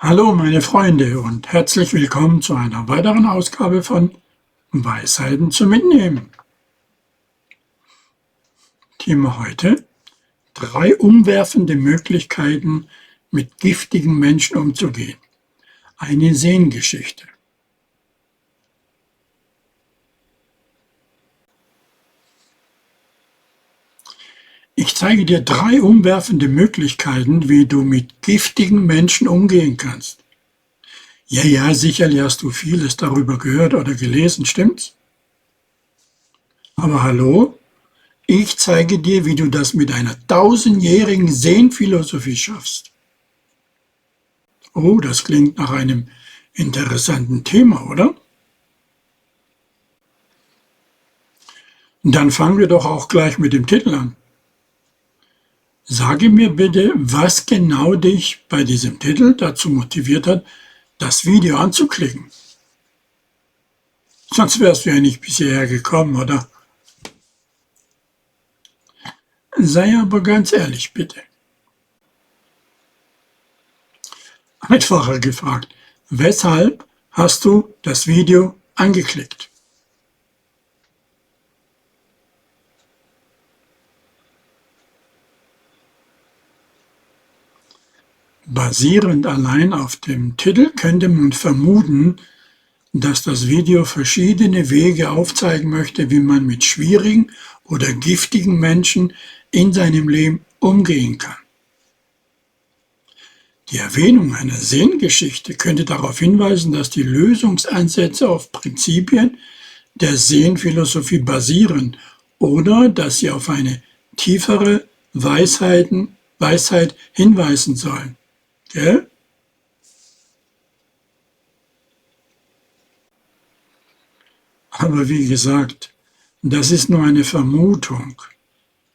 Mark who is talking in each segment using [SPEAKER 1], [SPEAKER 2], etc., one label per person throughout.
[SPEAKER 1] Hallo meine Freunde und herzlich willkommen zu einer weiteren Ausgabe von Weisheiten zum Mitnehmen. Thema heute: 3 umwerfende Möglichkeiten, mit giftigen Menschen umzugehen. Eine Sehengeschichte. Ich zeige dir 3 umwerfende Möglichkeiten, wie du mit giftigen Menschen umgehen kannst. Ja, sicherlich hast du vieles darüber gehört oder gelesen, stimmt's? Aber hallo? Ich zeige dir, wie du das mit einer 1000-jährigen Sehenphilosophie schaffst. Oh, das klingt nach einem interessanten Thema, oder? Dann fangen wir doch auch gleich mit dem Titel an. Sage mir bitte, was genau dich bei diesem Titel dazu motiviert hat, das Video anzuklicken. Sonst wärst du ja nicht bis hierher gekommen, oder? Sei aber ganz ehrlich, bitte. Einfacher gefragt, weshalb hast du das Video angeklickt? Basierend allein auf dem Titel könnte man vermuten, dass das Video verschiedene Wege aufzeigen möchte, wie man mit schwierigen oder giftigen Menschen in seinem Leben umgehen kann. Die Erwähnung einer Sehengeschichte könnte darauf hinweisen, dass die Lösungsansätze auf Prinzipien der Sehenphilosophie basieren oder dass sie auf eine tiefere Weisheit hinweisen sollen. Gell? Aber wie gesagt, das ist nur eine Vermutung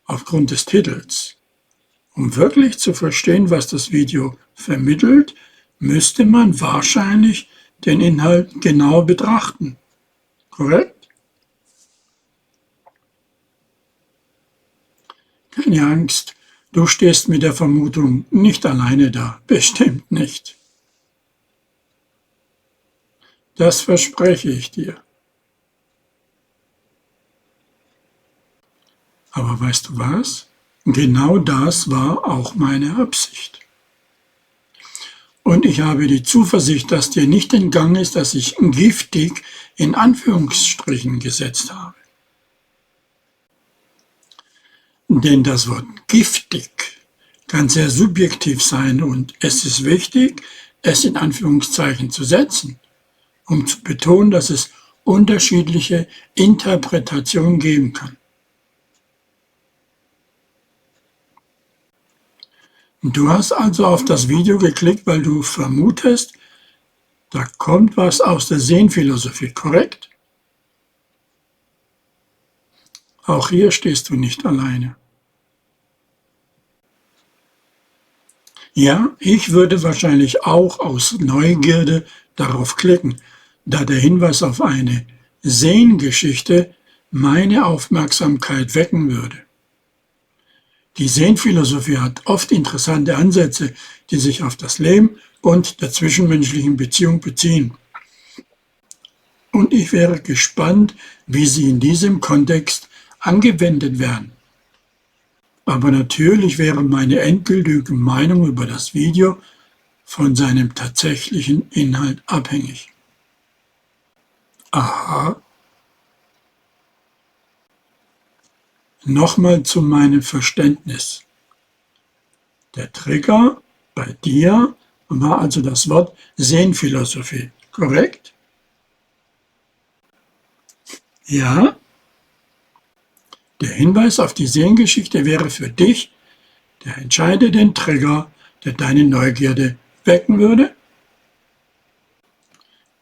[SPEAKER 1] aufgrund des Titels. Um wirklich zu verstehen, was das Video vermittelt, müsste man wahrscheinlich den Inhalt genau betrachten. Korrekt? Keine Angst, du stehst mit der Vermutung nicht alleine da, bestimmt nicht. Das verspreche ich dir. Aber weißt du was? Genau das war auch meine Absicht. Und ich habe die Zuversicht, dass dir nicht entgangen ist, dass ich giftig in Anführungsstrichen gesetzt habe. Denn das Wort giftig kann sehr subjektiv sein und es ist wichtig, es in Anführungszeichen zu setzen, um zu betonen, dass es unterschiedliche Interpretationen geben kann. Du hast also auf das Video geklickt, weil du vermutest, da kommt was aus der Sehenphilosophie, korrekt? Auch hier stehst du nicht alleine. Ja, ich würde wahrscheinlich auch aus Neugierde darauf klicken, da der Hinweis auf eine Sehengeschichte meine Aufmerksamkeit wecken würde. Die Sehenphilosophie hat oft interessante Ansätze, die sich auf das Leben und der zwischenmenschlichen Beziehung beziehen. Und ich wäre gespannt, wie sie in diesem Kontext angewendet werden. Aber natürlich wäre meine endgültige Meinung über das Video von seinem tatsächlichen Inhalt abhängig. Aha. Nochmal zu meinem Verständnis. Der Trigger bei dir war also das Wort Sehenphilosophie, korrekt? Ja. Der Hinweis auf die Sehengeschichte wäre für dich der entscheidende Trigger, der deine Neugierde wecken würde?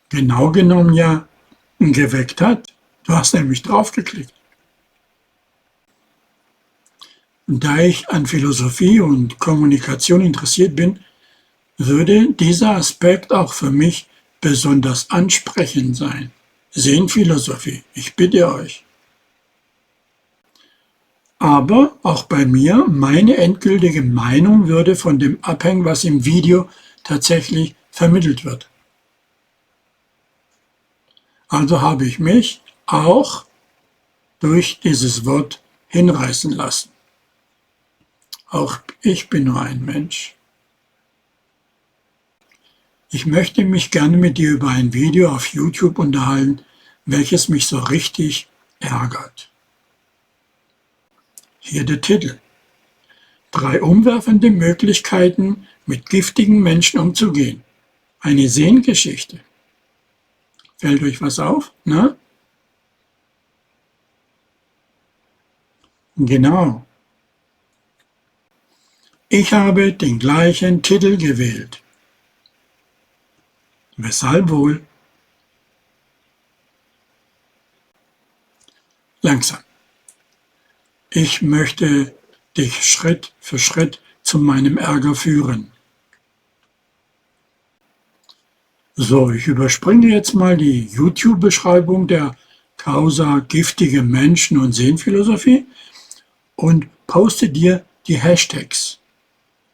[SPEAKER 1] Genau genommen ja geweckt hat. Du hast nämlich draufgeklickt. Da ich an Philosophie und Kommunikation interessiert bin, würde dieser Aspekt auch für mich besonders ansprechend sein. Sehenphilosophie, ich bitte euch. Aber auch bei mir, meine endgültige Meinung würde von dem abhängen, was im Video tatsächlich vermittelt wird. Also habe ich mich auch durch dieses Wort hinreißen lassen. Auch ich bin nur ein Mensch. Ich möchte mich gerne mit dir über ein Video auf YouTube unterhalten, welches mich so richtig ärgert. Hier der Titel: 3 umwerfende Möglichkeiten, mit giftigen Menschen umzugehen. Eine Sehengeschichte. Fällt euch was auf? Na? Genau. Ich habe den gleichen Titel gewählt. Weshalb wohl? Langsam. Ich möchte dich Schritt für Schritt zu meinem Ärger führen. So, ich überspringe jetzt mal die YouTube-Beschreibung der Causa giftige Menschen und Sehenphilosophie und poste dir die Hashtags.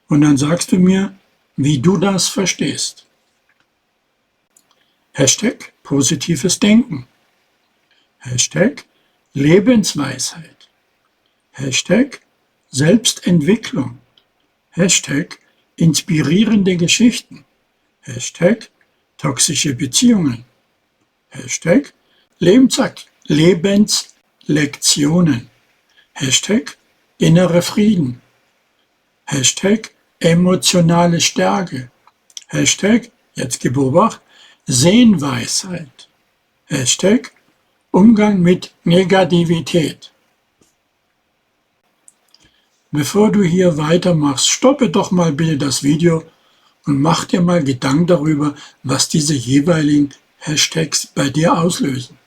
[SPEAKER 1] Und dann sagst du mir, wie du das verstehst. Hashtag positives Denken. Hashtag Lebensweisheit. Hashtag Selbstentwicklung. Hashtag inspirierende Geschichten. Hashtag toxische Beziehungen. Hashtag Lebenslektionen. Hashtag innere Frieden. Hashtag emotionale Stärke. Hashtag, jetzt beobacht, Sehenweisheit. Hashtag Umgang mit Negativität. Bevor du hier weitermachst, stoppe doch mal bitte das Video und mach dir mal Gedanken darüber, was diese jeweiligen Hashtags bei dir auslösen.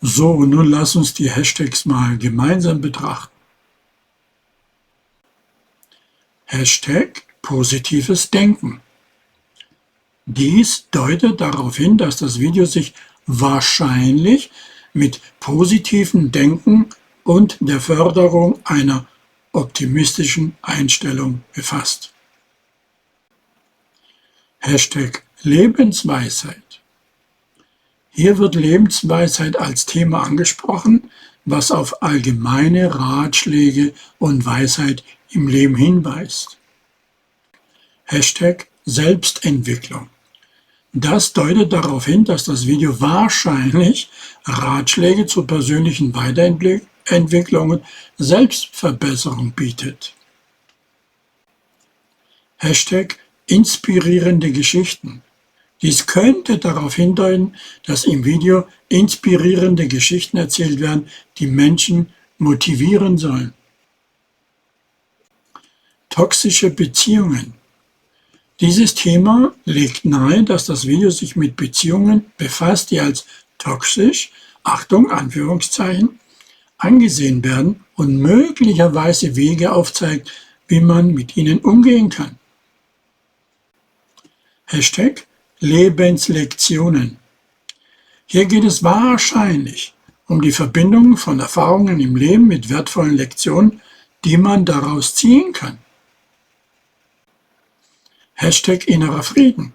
[SPEAKER 1] So, nun lass uns die Hashtags mal gemeinsam betrachten. Hashtag positives Denken. Dies deutet darauf hin, dass das Video sich wahrscheinlich mit positivem Denken und der Förderung einer optimistischen Einstellung befasst. Hashtag Lebensweisheit. Hier wird Lebensweisheit als Thema angesprochen, was auf allgemeine Ratschläge und Weisheit im Leben hinweist. Hashtag Selbstentwicklung. Das deutet darauf hin, dass das Video wahrscheinlich Ratschläge zur persönlichen Weiterentwicklung und Selbstverbesserung bietet. Hashtag inspirierende Geschichten. Dies könnte darauf hindeuten, dass im Video inspirierende Geschichten erzählt werden, die Menschen motivieren sollen. Toxische Beziehungen. Dieses Thema legt nahe, dass das Video sich mit Beziehungen befasst, die als toxisch, Achtung, Anführungszeichen, angesehen werden und möglicherweise Wege aufzeigt, wie man mit ihnen umgehen kann. Hashtag Lebenslektionen. Hier geht es wahrscheinlich um die Verbindung von Erfahrungen im Leben mit wertvollen Lektionen, die man daraus ziehen kann. Hashtag innerer Frieden.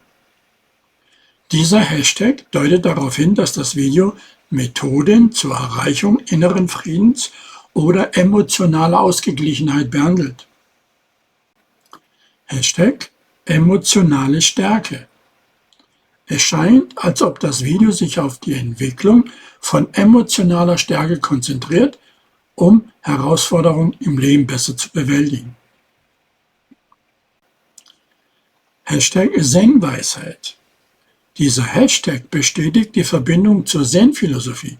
[SPEAKER 1] Dieser Hashtag deutet darauf hin, dass das Video Methoden zur Erreichung inneren Friedens oder emotionaler Ausgeglichenheit behandelt. Hashtag emotionale Stärke. Es scheint, als ob das Video sich auf die Entwicklung von emotionaler Stärke konzentriert, um Herausforderungen im Leben besser zu bewältigen. Hashtag Zen-Weisheit. Dieser Hashtag bestätigt die Verbindung zur Zen-Philosophie,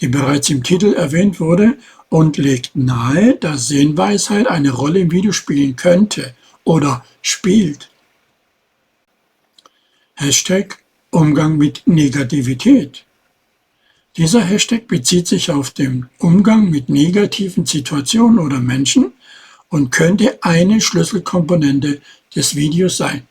[SPEAKER 1] die bereits im Titel erwähnt wurde, und legt nahe, dass Zen-Weisheit eine Rolle im Video spielen könnte oder spielt. Hashtag Umgang mit Negativität. Dieser Hashtag bezieht sich auf den Umgang mit negativen Situationen oder Menschen und könnte eine Schlüsselkomponente des Videos sein.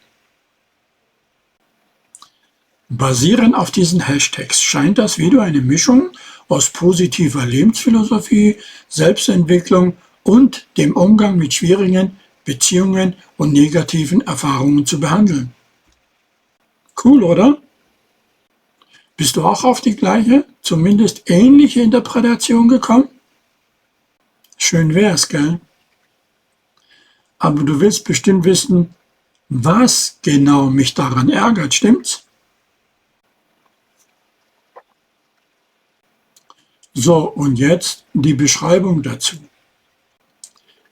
[SPEAKER 1] Basierend auf diesen Hashtags scheint das Video eine Mischung aus positiver Lebensphilosophie, Selbstentwicklung und dem Umgang mit schwierigen Beziehungen und negativen Erfahrungen zu behandeln. Cool, oder? Bist du auch auf die gleiche, zumindest ähnliche Interpretation gekommen? Schön wär's, gell? Aber du willst bestimmt wissen, was genau mich daran ärgert, stimmt's? So, und jetzt die Beschreibung dazu.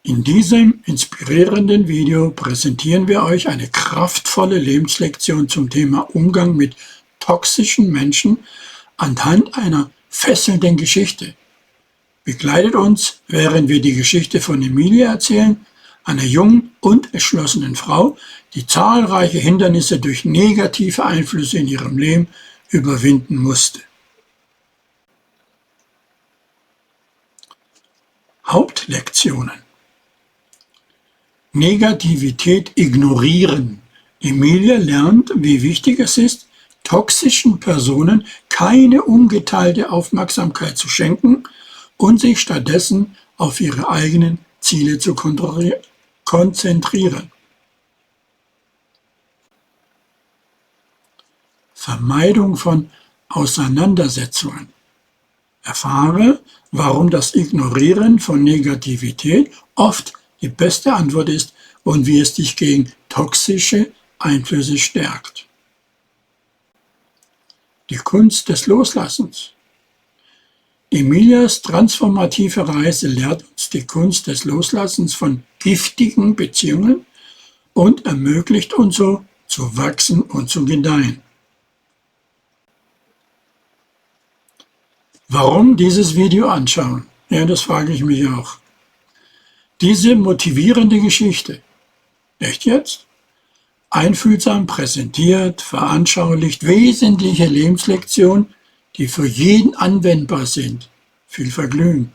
[SPEAKER 1] In diesem inspirierenden Video präsentieren wir euch eine kraftvolle Lebenslektion zum Thema Umgang mit toxischen Menschen anhand einer fesselnden Geschichte. Begleitet uns, während wir die Geschichte von Emilia erzählen, einer jungen und entschlossenen Frau, die zahlreiche Hindernisse durch negative Einflüsse in ihrem Leben überwinden musste. Hauptlektionen: Negativität ignorieren. Emilia lernt, wie wichtig es ist, toxischen Personen keine ungeteilte Aufmerksamkeit zu schenken und sich stattdessen auf ihre eigenen Ziele zu konzentrieren. Vermeidung von Auseinandersetzungen. Erfahre, warum das Ignorieren von Negativität oft die beste Antwort ist und wie es dich gegen toxische Einflüsse stärkt. Die Kunst des Loslassens. Emilias transformative Reise lehrt uns die Kunst des Loslassens von giftigen Beziehungen und ermöglicht uns so, zu wachsen und zu gedeihen. Warum dieses Video anschauen? Ja, das frage ich mich auch. Diese motivierende Geschichte, echt jetzt? Einfühlsam präsentiert, veranschaulicht wesentliche Lebenslektionen, die für jeden anwendbar sind. Viel Vergnügen.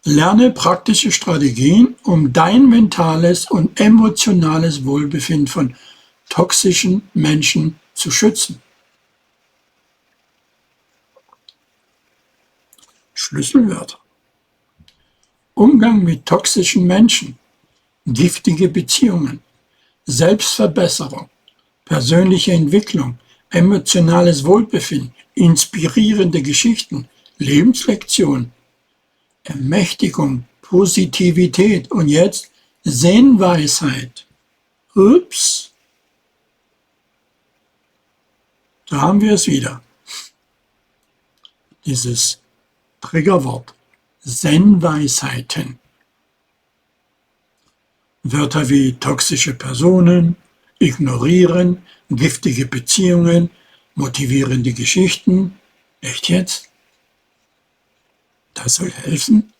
[SPEAKER 1] Lerne praktische Strategien, um dein mentales und emotionales Wohlbefinden von toxischen Menschen zu schützen. Schlüsselwörter: Umgang mit toxischen Menschen, giftige Beziehungen, Selbstverbesserung, persönliche Entwicklung, emotionales Wohlbefinden, inspirierende Geschichten, Lebenslektionen, Ermächtigung, Positivität und jetzt Zen-Weisheit. Ups, da haben wir es wieder. Dieses Triggerwort, Zen-Weisheiten. Wörter wie toxische Personen, ignorieren, giftige Beziehungen, motivierende Geschichten. Echt jetzt? Das soll helfen?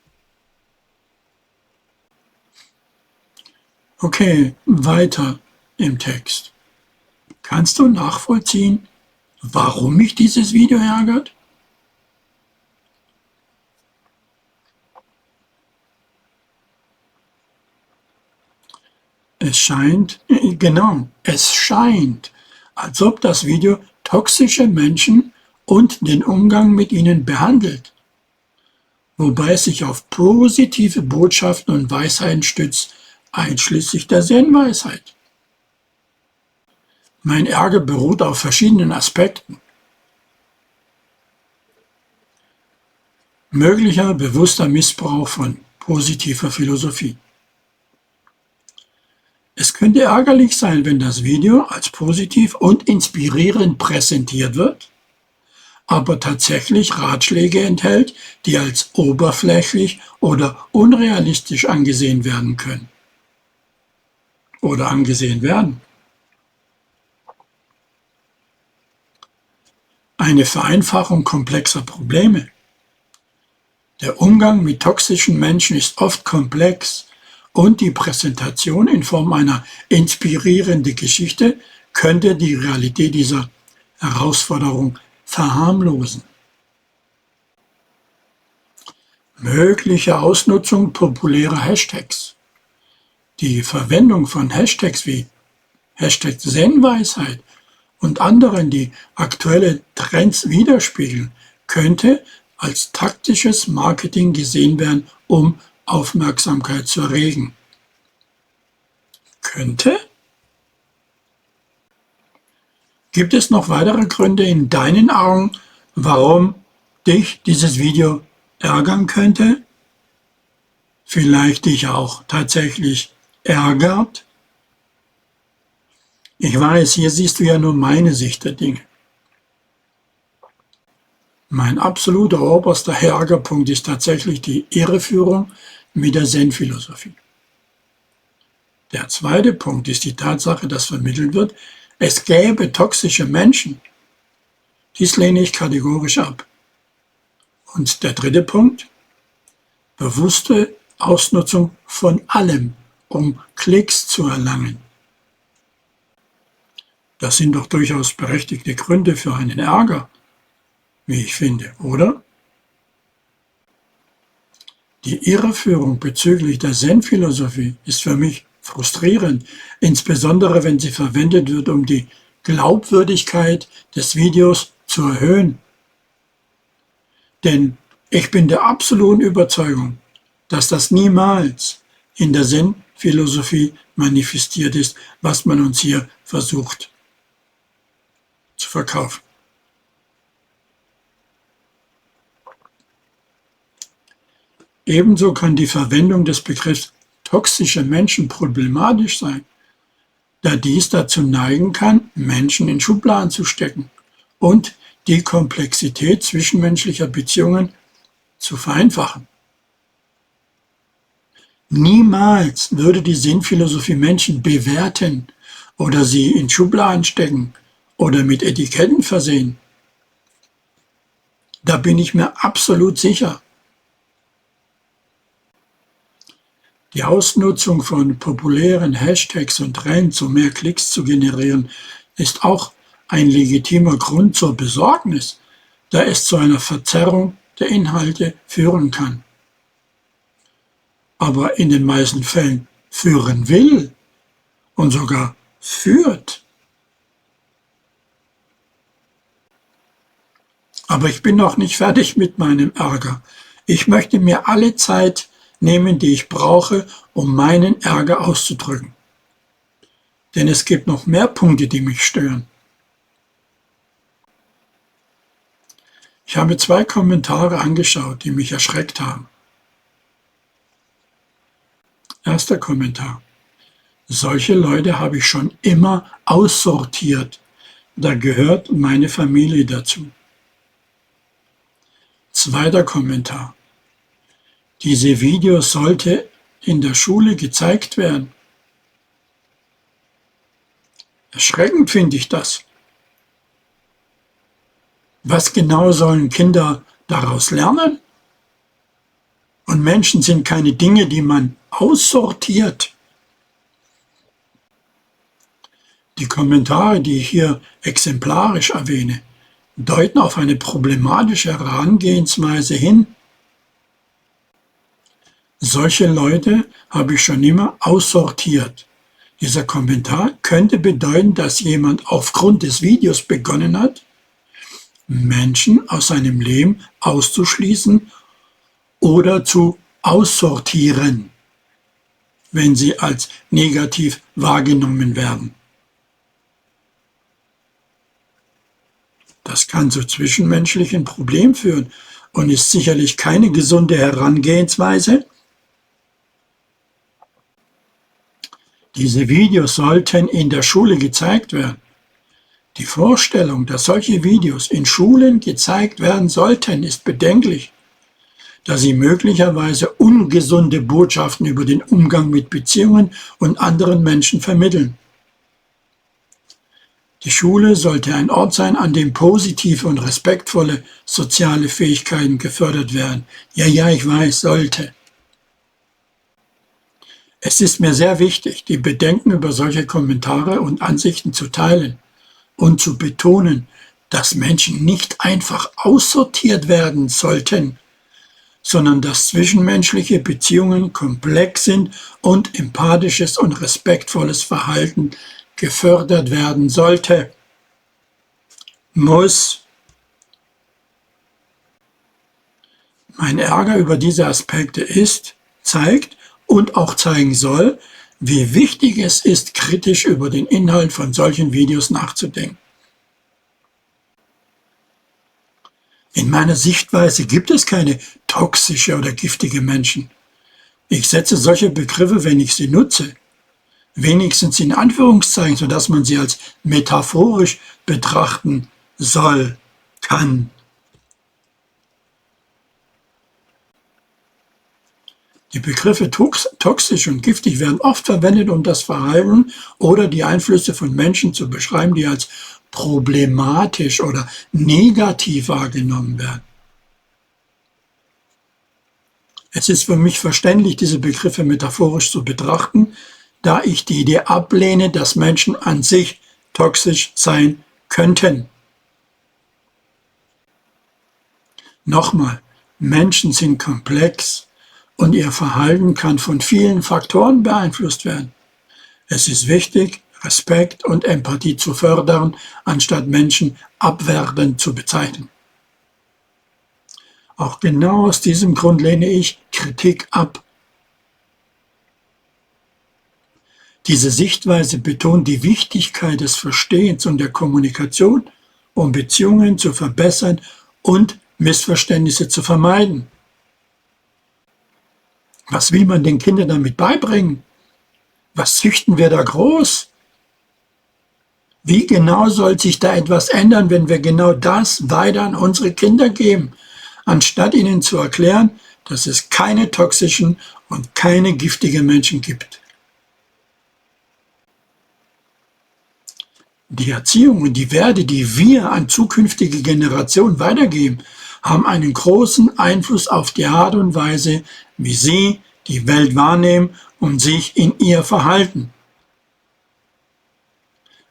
[SPEAKER 1] Okay, weiter im Text. Kannst du nachvollziehen, warum mich dieses Video ärgert? Es scheint, als ob das Video toxische Menschen und den Umgang mit ihnen behandelt, wobei es sich auf positive Botschaften und Weisheiten stützt, einschließlich der Zen-Weisheit. Mein Ärger beruht auf verschiedenen Aspekten. Möglicher bewusster Missbrauch von positiver Philosophie. Es könnte ärgerlich sein, wenn das Video als positiv und inspirierend präsentiert wird, aber tatsächlich Ratschläge enthält, die als oberflächlich oder unrealistisch angesehen werden können. Oder angesehen werden. Eine Vereinfachung komplexer Probleme. Der Umgang mit toxischen Menschen ist oft komplex und die Präsentation in Form einer inspirierenden Geschichte könnte die Realität dieser Herausforderung verharmlosen. Mögliche Ausnutzung populärer Hashtags. Die Verwendung von Hashtags wie Hashtag Zen-Weisheit und anderen, die aktuelle Trends widerspiegeln, könnte als taktisches Marketing gesehen werden, um Aufmerksamkeit zu erregen. könnte? Gibt es noch weitere Gründe in deinen Augen, warum dich dieses Video ärgern könnte? Vielleicht dich auch tatsächlich ärgert? Ich weiß, hier siehst du ja nur meine Sicht der Dinge. Mein absoluter oberster Ärgerpunkt ist tatsächlich die Irreführung mit der Zen-Philosophie. Der zweite Punkt ist die Tatsache, dass vermittelt wird, es gäbe toxische Menschen. Dies lehne ich kategorisch ab. Und der dritte Punkt, bewusste Ausnutzung von allem, um Klicks zu erlangen. Das sind doch durchaus berechtigte Gründe für einen Ärger, wie ich finde, oder? Die Irreführung bezüglich der Zen-Philosophie ist für mich frustrierend, insbesondere wenn sie verwendet wird, um die Glaubwürdigkeit des Videos zu erhöhen. Denn ich bin der absoluten Überzeugung, dass das niemals in der Zen-Philosophie manifestiert ist, was man uns hier versucht zu verkaufen. Ebenso kann die Verwendung des Begriffs toxische Menschen problematisch sein, da dies dazu neigen kann, Menschen in Schubladen zu stecken und die Komplexität zwischenmenschlicher Beziehungen zu vereinfachen. Niemals würde die Sinnphilosophie Menschen bewerten oder sie in Schubladen stecken oder mit Etiketten versehen. Da bin ich mir absolut sicher. Die Ausnutzung von populären Hashtags und Trends, um mehr Klicks zu generieren, ist auch ein legitimer Grund zur Besorgnis, da es zu einer Verzerrung der Inhalte führen kann. Aber in den meisten Fällen führen will und sogar führt. Aber ich bin noch nicht fertig mit meinem Ärger. Ich möchte mir alle Zeit nehmen, die ich brauche, um meinen Ärger auszudrücken. Denn es gibt noch mehr Punkte, die mich stören. Ich habe 2 Kommentare angeschaut, die mich erschreckt haben. Erster Kommentar. Solche Leute habe ich schon immer aussortiert. Da gehört meine Familie dazu. Zweiter Kommentar. Diese Videos sollte in der Schule gezeigt werden. Erschreckend finde ich das. Was genau sollen Kinder daraus lernen? Und Menschen sind keine Dinge, die man aussortiert. Die Kommentare, die ich hier exemplarisch erwähne, deuten auf eine problematische Herangehensweise hin. Solche Leute habe ich schon immer aussortiert. Dieser Kommentar könnte bedeuten, dass jemand aufgrund des Videos begonnen hat, Menschen aus seinem Leben auszuschließen oder zu aussortieren, wenn sie als negativ wahrgenommen werden. Das kann zu zwischenmenschlichen Problemen führen und ist sicherlich keine gesunde Herangehensweise. Diese Videos sollten in der Schule gezeigt werden. Die Vorstellung, dass solche Videos in Schulen gezeigt werden sollten, ist bedenklich, da sie möglicherweise ungesunde Botschaften über den Umgang mit Beziehungen und anderen Menschen vermitteln. Die Schule sollte ein Ort sein, an dem positive und respektvolle soziale Fähigkeiten gefördert werden. Ja, ich weiß, sollte. Es ist mir sehr wichtig, die Bedenken über solche Kommentare und Ansichten zu teilen und zu betonen, dass Menschen nicht einfach aussortiert werden sollten, sondern dass zwischenmenschliche Beziehungen komplex sind und empathisches und respektvolles Verhalten gefördert werden sollte. Muss. Mein Ärger über diese Aspekte zeigt und auch zeigen soll, wie wichtig es ist, kritisch über den Inhalt von solchen Videos nachzudenken. In meiner Sichtweise gibt es keine toxische oder giftige Menschen. Ich setze solche Begriffe, wenn ich sie nutze, wenigstens in Anführungszeichen, sodass man sie als metaphorisch betrachten soll, kann. Die Begriffe toxisch und giftig werden oft verwendet, um das Verhalten oder die Einflüsse von Menschen zu beschreiben, die als problematisch oder negativ wahrgenommen werden. Es ist für mich verständlich, diese Begriffe metaphorisch zu betrachten, da ich die Idee ablehne, dass Menschen an sich toxisch sein könnten. Nochmal, Menschen sind komplex und ihr Verhalten kann von vielen Faktoren beeinflusst werden. Es ist wichtig, Respekt und Empathie zu fördern, anstatt Menschen abwertend zu bezeichnen. Auch genau aus diesem Grund lehne ich Kritik ab. Diese Sichtweise betont die Wichtigkeit des Verstehens und der Kommunikation, um Beziehungen zu verbessern und Missverständnisse zu vermeiden. Was will man den Kindern damit beibringen? Was züchten wir da groß? Wie genau soll sich da etwas ändern, wenn wir genau das weiter an unsere Kinder geben, anstatt ihnen zu erklären, dass es keine toxischen und keine giftigen Menschen gibt? Die Erziehung und die Werte, die wir an zukünftige Generationen weitergeben, haben einen großen Einfluss auf die Art und Weise, wie sie die Welt wahrnehmen und sich in ihr verhalten.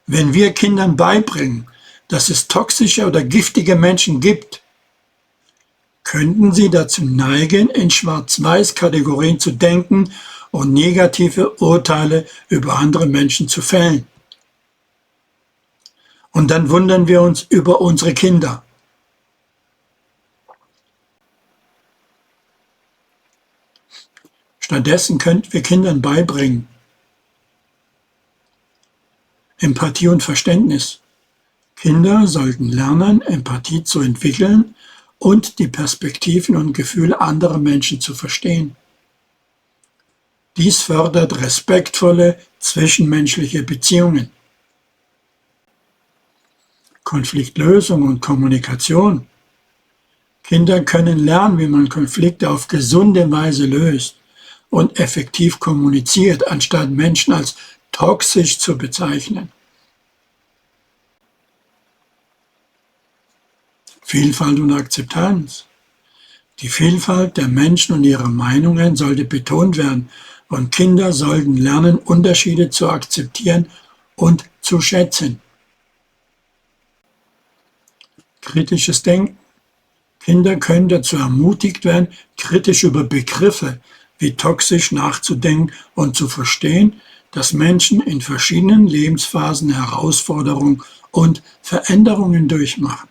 [SPEAKER 1] Wenn wir Kindern beibringen, dass es toxische oder giftige Menschen gibt, könnten sie dazu neigen, in Schwarz-Weiß-Kategorien zu denken und negative Urteile über andere Menschen zu fällen. Und dann wundern wir uns über unsere Kinder. Stattdessen könnten wir Kindern beibringen Empathie und Verständnis. Kinder sollten lernen, Empathie zu entwickeln und die Perspektiven und Gefühle anderer Menschen zu verstehen. Dies fördert respektvolle zwischenmenschliche Beziehungen. Konfliktlösung und Kommunikation. Kinder können lernen, wie man Konflikte auf gesunde Weise löst und effektiv kommuniziert, anstatt Menschen als toxisch zu bezeichnen. Vielfalt und Akzeptanz. Die Vielfalt der Menschen und ihrer Meinungen sollte betont werden und Kinder sollten lernen, Unterschiede zu akzeptieren und zu schätzen. Kritisches Denken. Kinder können dazu ermutigt werden, kritisch über Begriffe wie toxisch nachzudenken und zu verstehen, dass Menschen in verschiedenen Lebensphasen Herausforderungen und Veränderungen durchmachen.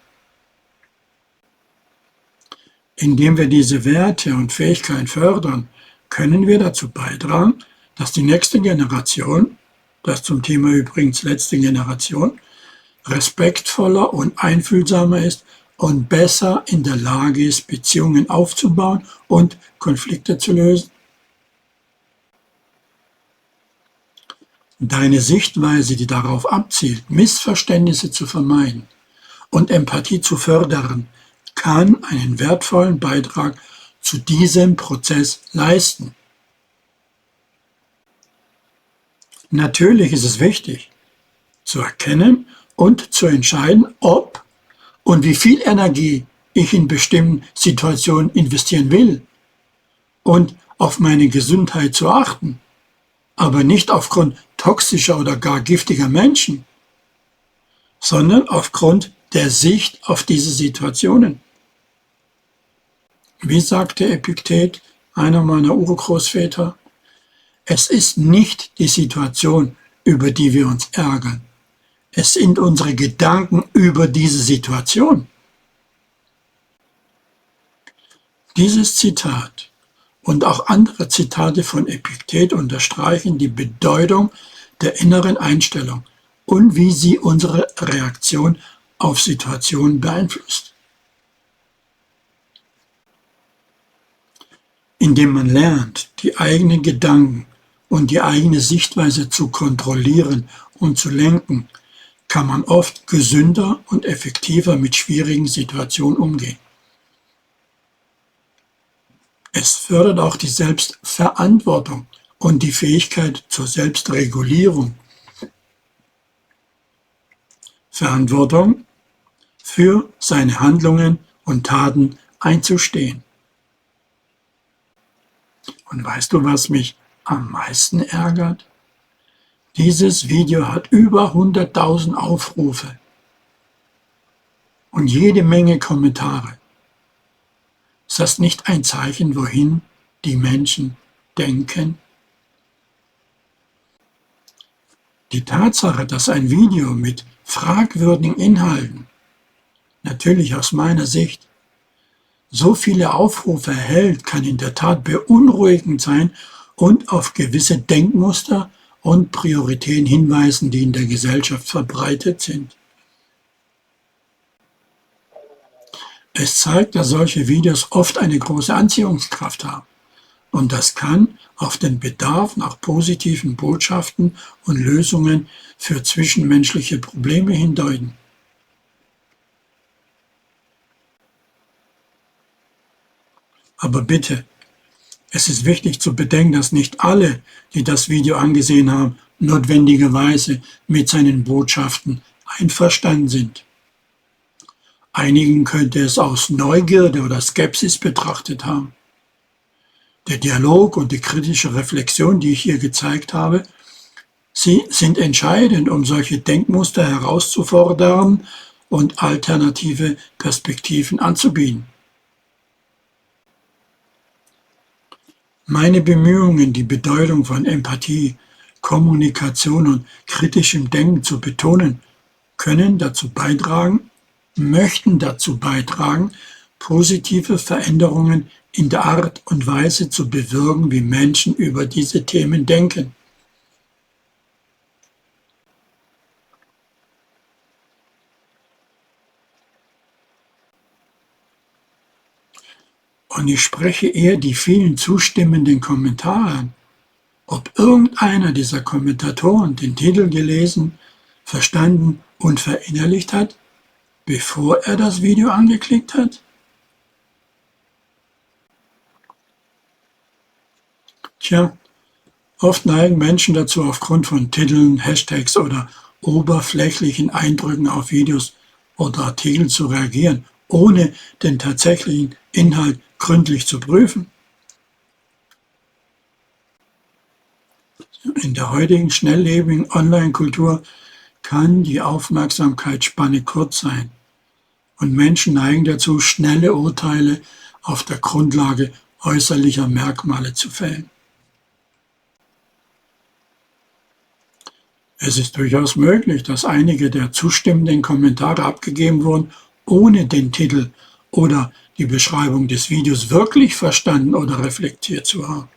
[SPEAKER 1] Indem wir diese Werte und Fähigkeiten fördern, können wir dazu beitragen, dass die nächste Generation, das zum Thema übrigens letzte Generation, respektvoller und einfühlsamer ist und besser in der Lage ist, Beziehungen aufzubauen und Konflikte zu lösen. Deine Sichtweise, die darauf abzielt, Missverständnisse zu vermeiden und Empathie zu fördern, kann einen wertvollen Beitrag zu diesem Prozess leisten. Natürlich ist es wichtig, zu erkennen und zu entscheiden, ob und wie viel Energie ich in bestimmten Situationen investieren will und auf meine Gesundheit zu achten, aber nicht aufgrund toxischer oder gar giftiger Menschen, sondern aufgrund der Sicht auf diese Situationen. Wie sagte Epiktet, einer meiner Urgroßväter, es ist nicht die Situation, über die wir uns ärgern. Es sind unsere Gedanken über diese Situation. Dieses Zitat und auch andere Zitate von Epiktet unterstreichen die Bedeutung der inneren Einstellung und wie sie unsere Reaktion auf Situationen beeinflusst. Indem man lernt, die eigenen Gedanken und die eigene Sichtweise zu kontrollieren und zu lenken, kann man oft gesünder und effektiver mit schwierigen Situationen umgehen. Es fördert auch die Selbstverantwortung und die Fähigkeit zur Selbstregulierung. Verantwortung für seine Handlungen und Taten einzustehen. Und weißt du, was mich am meisten ärgert? Dieses Video hat über 100.000 Aufrufe und jede Menge Kommentare. Ist das nicht ein Zeichen, wohin die Menschen denken? Die Tatsache, dass ein Video mit fragwürdigen Inhalten, natürlich aus meiner Sicht, so viele Aufrufe erhält, kann in der Tat beunruhigend sein und auf gewisse Denkmuster und Prioritäten hinweisen, die in der Gesellschaft verbreitet sind. Es zeigt, dass solche Videos oft eine große Anziehungskraft haben. Und das kann auf den Bedarf nach positiven Botschaften und Lösungen für zwischenmenschliche Probleme hindeuten. Aber bitte, es ist wichtig zu bedenken, dass nicht alle, die das Video angesehen haben, notwendigerweise mit seinen Botschaften einverstanden sind. Einigen könnte es aus Neugierde oder Skepsis betrachtet haben. Der Dialog und die kritische Reflexion, die ich hier gezeigt habe, sie sind entscheidend, um solche Denkmuster herauszufordern und alternative Perspektiven anzubieten. Meine Bemühungen, die Bedeutung von Empathie, Kommunikation und kritischem Denken zu betonen, möchten dazu beitragen, positive Veränderungen in der Art und Weise zu bewirken, wie Menschen über diese Themen denken. Und ich spreche eher die vielen zustimmenden Kommentare an. Ob irgendeiner dieser Kommentatoren den Titel gelesen, verstanden und verinnerlicht hat, bevor er das Video angeklickt hat? Tja, oft neigen Menschen dazu, aufgrund von Titeln, Hashtags oder oberflächlichen Eindrücken auf Videos oder Artikel zu reagieren, ohne den tatsächlichen Inhalt gründlich zu prüfen. In der heutigen schnelllebigen Online-Kultur kann die Aufmerksamkeitsspanne kurz sein und Menschen neigen dazu, schnelle Urteile auf der Grundlage äußerlicher Merkmale zu fällen. Es ist durchaus möglich, dass einige der zustimmenden Kommentare abgegeben wurden, ohne den Titel oder die Beschreibung des Videos wirklich verstanden oder reflektiert zu haben.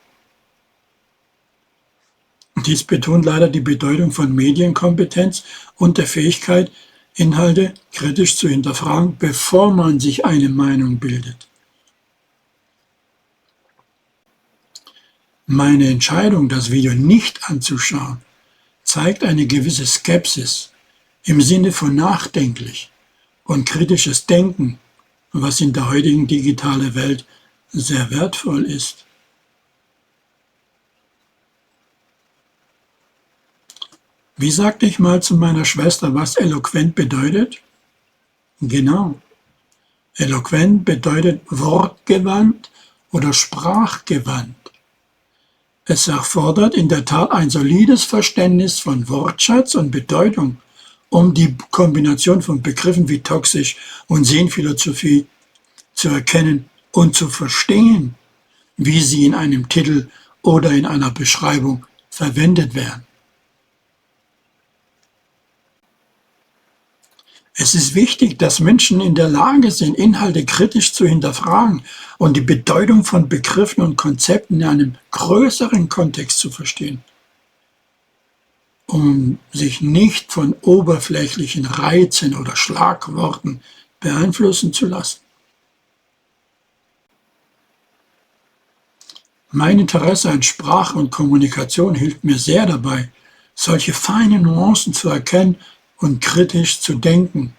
[SPEAKER 1] Dies betont leider die Bedeutung von Medienkompetenz und der Fähigkeit, Inhalte kritisch zu hinterfragen, bevor man sich eine Meinung bildet. Meine Entscheidung, das Video nicht anzuschauen, zeigt eine gewisse Skepsis im Sinne von nachdenklich und kritisches Denken, was in der heutigen digitalen Welt sehr wertvoll ist. Wie sagte ich mal zu meiner Schwester, was eloquent bedeutet? Genau. Eloquent bedeutet wortgewandt oder sprachgewandt. Es erfordert in der Tat ein solides Verständnis von Wortschatz und Bedeutung, um die Kombination von Begriffen wie toxisch und Sehnphilosophie zu erkennen und zu verstehen, wie sie in einem Titel oder in einer Beschreibung verwendet werden. Es ist wichtig, dass Menschen in der Lage sind, Inhalte kritisch zu hinterfragen und die Bedeutung von Begriffen und Konzepten in einem größeren Kontext zu verstehen, um sich nicht von oberflächlichen Reizen oder Schlagworten beeinflussen zu lassen. Mein Interesse an Sprache und Kommunikation hilft mir sehr dabei, solche feinen Nuancen zu erkennen und kritisch zu denken.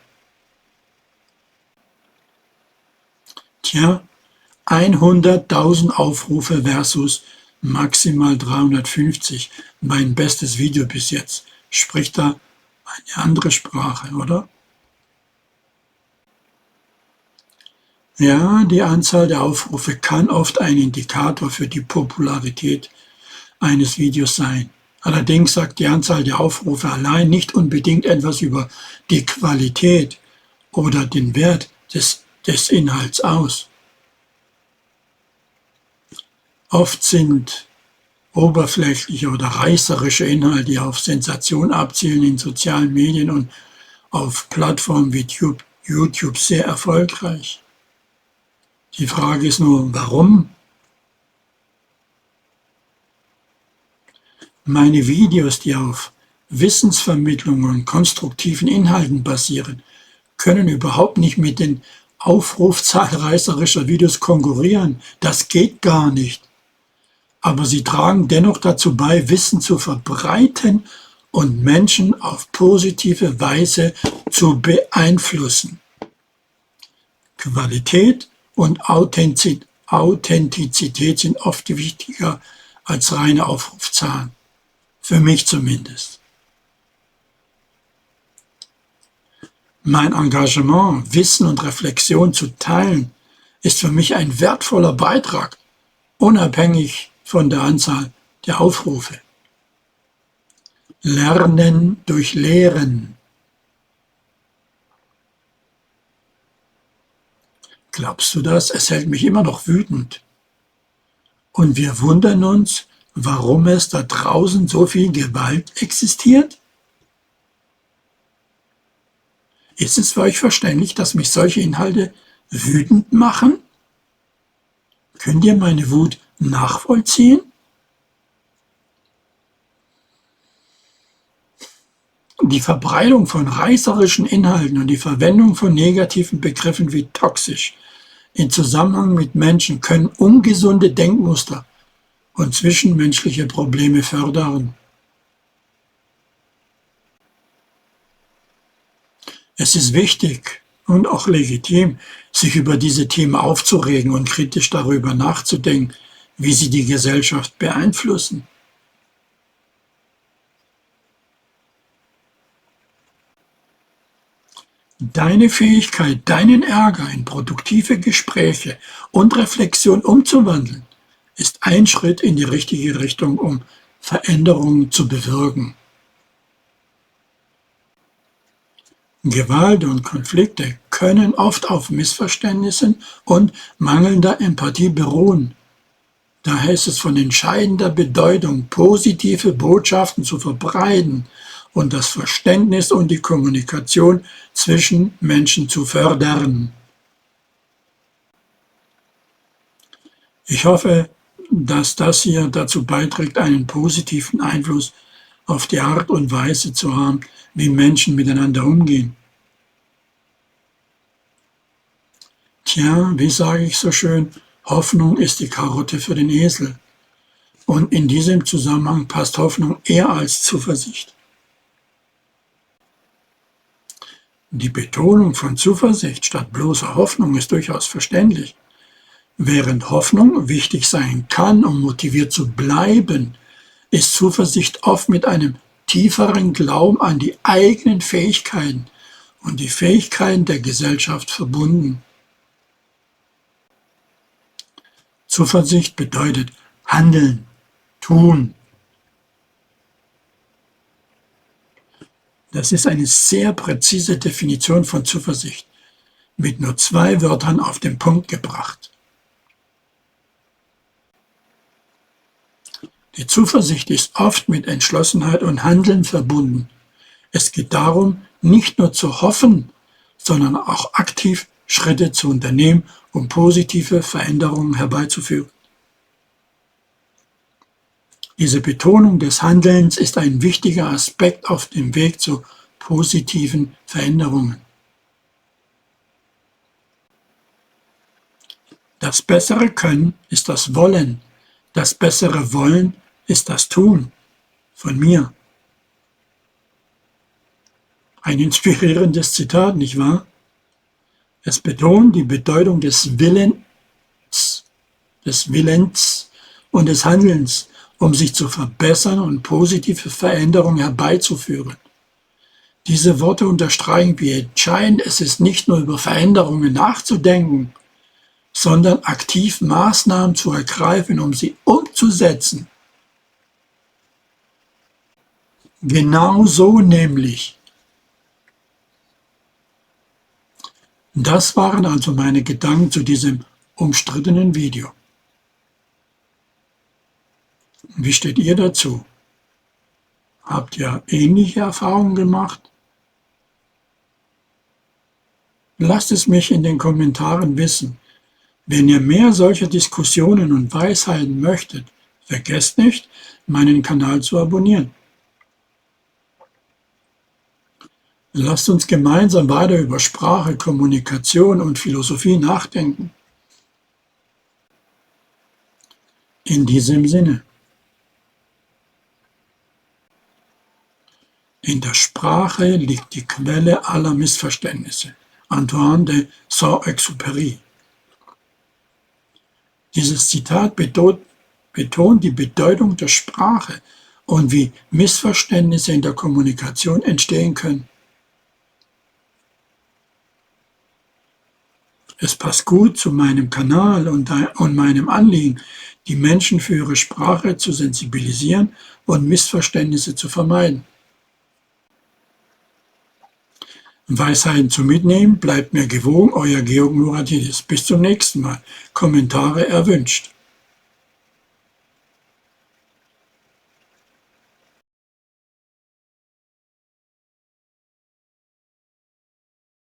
[SPEAKER 1] Tja, 100.000 Aufrufe versus maximal 350, mein bestes Video bis jetzt. Spricht da eine andere Sprache, oder? Ja, die Anzahl der Aufrufe kann oft ein Indikator für die Popularität eines Videos sein. Allerdings sagt die Anzahl der Aufrufe allein nicht unbedingt etwas über die Qualität oder den Wert des Inhalts aus. Oft sind oberflächliche oder reißerische Inhalte, die auf Sensation abzielen, in sozialen Medien und auf Plattformen wie YouTube sehr erfolgreich. Die Frage ist nur, warum? Meine Videos, die auf Wissensvermittlung und konstruktiven Inhalten basieren, können überhaupt nicht mit den Aufrufzahl reißerischer Videos konkurrieren. Das geht gar nicht. Aber sie tragen dennoch dazu bei, Wissen zu verbreiten und Menschen auf positive Weise zu beeinflussen. Qualität und Authentizität sind oft wichtiger als reine Aufrufzahlen. Für mich zumindest. Mein Engagement, Wissen und Reflexion zu teilen, ist für mich ein wertvoller Beitrag, unabhängig von der Anzahl der Aufrufe. Lernen durch Lehren. Glaubst du das? Es hält mich immer noch wütend. Und wir wundern uns, warum es da draußen so viel Gewalt existiert? Ist es für euch verständlich, dass mich solche Inhalte wütend machen? Könnt ihr meine Wut nachvollziehen? Die Verbreitung von reißerischen Inhalten und die Verwendung von negativen Begriffen wie toxisch in Zusammenhang mit Menschen können ungesunde Denkmuster und zwischenmenschliche Probleme fördern. Es ist wichtig und auch legitim, sich über diese Themen aufzuregen und kritisch darüber nachzudenken, wie sie die Gesellschaft beeinflussen. Deine Fähigkeit, deinen Ärger in produktive Gespräche und Reflexion umzuwandeln, ist ein Schritt in die richtige Richtung, um Veränderungen zu bewirken. Gewalt und Konflikte können oft auf Missverständnissen und mangelnder Empathie beruhen. Daher ist es von entscheidender Bedeutung, positive Botschaften zu verbreiten und das Verständnis und die Kommunikation zwischen Menschen zu fördern. Ich hoffe, dass das hier dazu beiträgt, einen positiven Einfluss auf die Art und Weise zu haben, wie Menschen miteinander umgehen. Tja, wie sage ich so schön, Hoffnung ist die Karotte für den Esel. Und in diesem Zusammenhang passt Hoffnung eher als Zuversicht. Die Betonung von Zuversicht statt bloßer Hoffnung ist durchaus verständlich. Während Hoffnung wichtig sein kann, um motiviert zu bleiben, ist Zuversicht oft mit einem tieferen Glauben an die eigenen Fähigkeiten und die Fähigkeiten der Gesellschaft verbunden. Zuversicht bedeutet handeln, tun. Das ist eine sehr präzise Definition von Zuversicht, mit nur 2 Wörtern auf den Punkt gebracht. Die Zuversicht ist oft mit Entschlossenheit und Handeln verbunden. Es geht darum, nicht nur zu hoffen, sondern auch aktiv Schritte zu unternehmen, um positive Veränderungen herbeizuführen. Diese Betonung des Handelns ist ein wichtiger Aspekt auf dem Weg zu positiven Veränderungen. Das bessere Können ist das Wollen. Das bessere Wollen ist das Tun von mir. Ein inspirierendes Zitat, nicht wahr? Es betont die Bedeutung des Willens und des Handelns, um sich zu verbessern und positive Veränderungen herbeizuführen. Diese Worte unterstreichen, wie entscheidend es ist, nicht nur über Veränderungen nachzudenken, sondern aktiv Maßnahmen zu ergreifen, um sie umzusetzen. Genau so nämlich. Das waren also meine Gedanken zu diesem umstrittenen Video. Wie steht ihr dazu? Habt ihr ähnliche Erfahrungen gemacht? Lasst es mich in den Kommentaren wissen. Wenn ihr mehr solcher Diskussionen und Weisheiten möchtet, vergesst nicht, meinen Kanal zu abonnieren. Lasst uns gemeinsam weiter über Sprache, Kommunikation und Philosophie nachdenken. In diesem Sinne. In der Sprache liegt die Quelle aller Missverständnisse. Antoine de Saint-Exupéry. Dieses Zitat betont die Bedeutung der Sprache und wie Missverständnisse in der Kommunikation entstehen können. Es passt gut zu meinem Kanal und meinem Anliegen, die Menschen für ihre Sprache zu sensibilisieren und Missverständnisse zu vermeiden. Weisheiten zum Mitnehmen, bleibt mir gewogen, euer Georg Muratidis. Bis zum nächsten Mal. Kommentare erwünscht.